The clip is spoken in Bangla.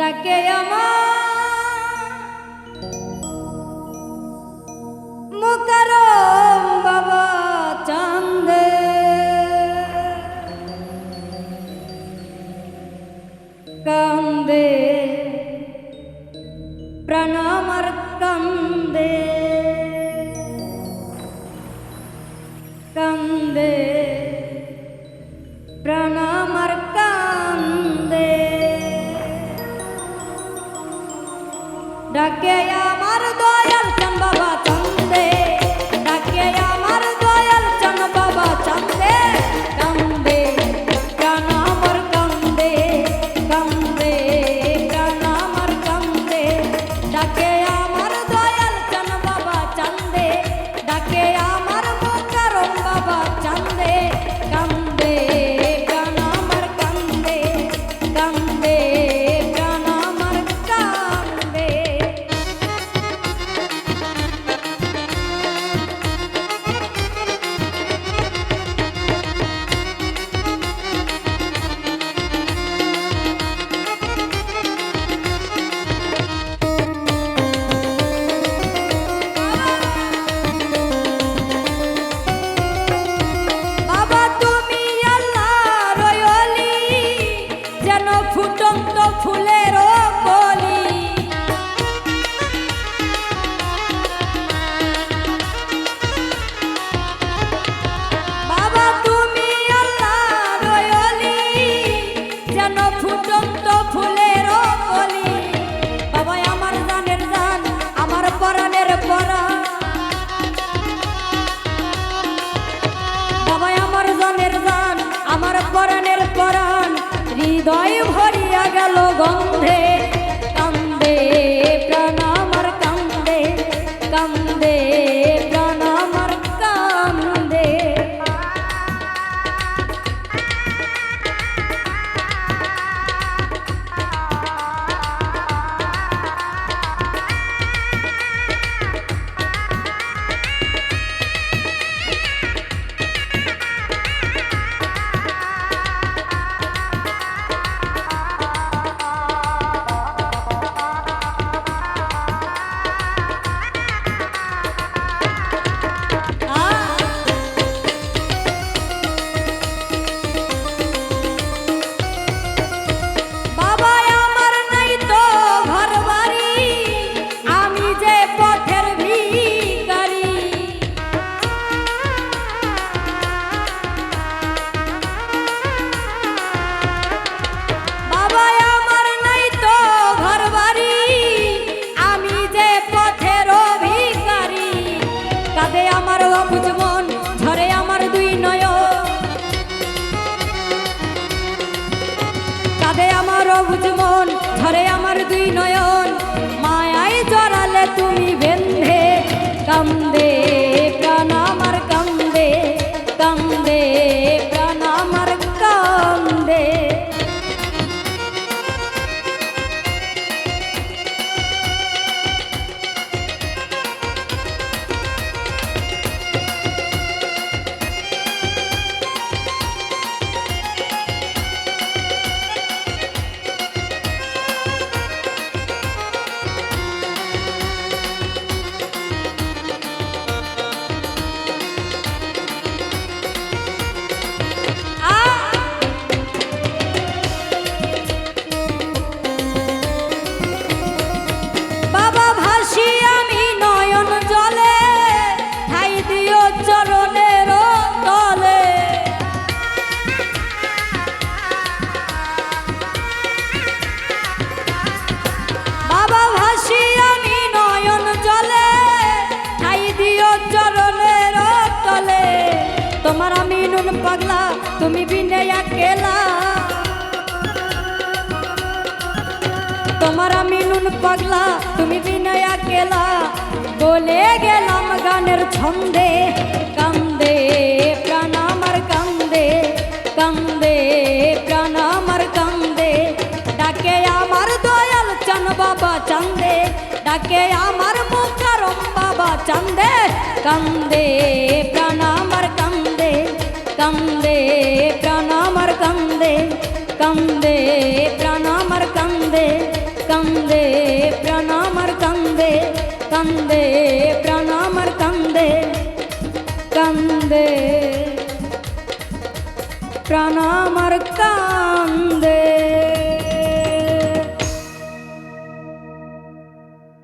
ডাকে আমার মুকারম বাবা চান্দে কান্দে প্রাণ আমার কান্দে কান্দে প্রাণ আমার কান্দে ডাকে আমার দয়াল চাঁদ বাবা চান্দে ডাকে আমার দয়াল চাঁদ বাবা চান্দে কান্দে প্রাণ আমার কান্দে কান্দে প্রাণ আমার কান্দে ডাকে আমার দয়াল চাঁদ বাবা চান্দে ডাকে আমার মুকারম বাবা চান্দে কান্দে প্রাণ আমার কান্দে কান্দে প্রাণ আমার কান্দে বাবা তুমি আল্লাহর ওলি যেন ফুটন্ত ফুলের কলি বাবা তুমি আল্লাহর ওলি যেন ফুটন্ত ফুলের কলি বাবা আমার জানের জান আমার পরাণের পরাণ বাবা আমার জানের জান আমার পরাণের পরাণ হৃদয় ভরিয়া গেল গন্ধে কান্দে প্রাণ আমার কান্দে কান্দে প্রাণ আমার কান্দে বাবা আমার নাই তো ঘর বাড়ি আমি যে পথের ভিখারি বাবা আমার নাই তো ঘর বাড়ি আমি যে পথের ভিখারি কাঁদে আমার অবুঝ মন ঝরে আমার দুই নয়ন কাঁদে আমার অবুঝ মন ঝরে আমার দুই নয়ন মায়ায় জড়ালে তুমি বেঁধে কান্দে প্রাণ আমার কান্দে কান্দে প্রাণ আমার কান্দে বাবা ভাসি আমি নয়ন জলে ঠাই দিও চরণের তলে বাবা ভাসি আমি নয়ন জলে ঠাই দিও চরণের তলে তোমার আমি নুন পাগলা তুমি বিনে একেলা তোমার আমি নুন পাগলা তুমি বিনে একেলা বলে গেলাম গানের ছন্দে কান্দে প্রাণ আমার কান্দে কান্দে প্রাণ আমার কান্দে ডাকে আমার দয়াল চাঁদ বাবা চান্দে ডাকে আমার মুকারম বাবা চান্দে কান্দে প্রাণ আমার কান্দে কান্দে প্রাণ আমার কান্দে কান্দে প্রাণ আমার কান্দে কান্দে প্রাণ আমার কান্দে কান্দে প্রাণ আমার কান্দে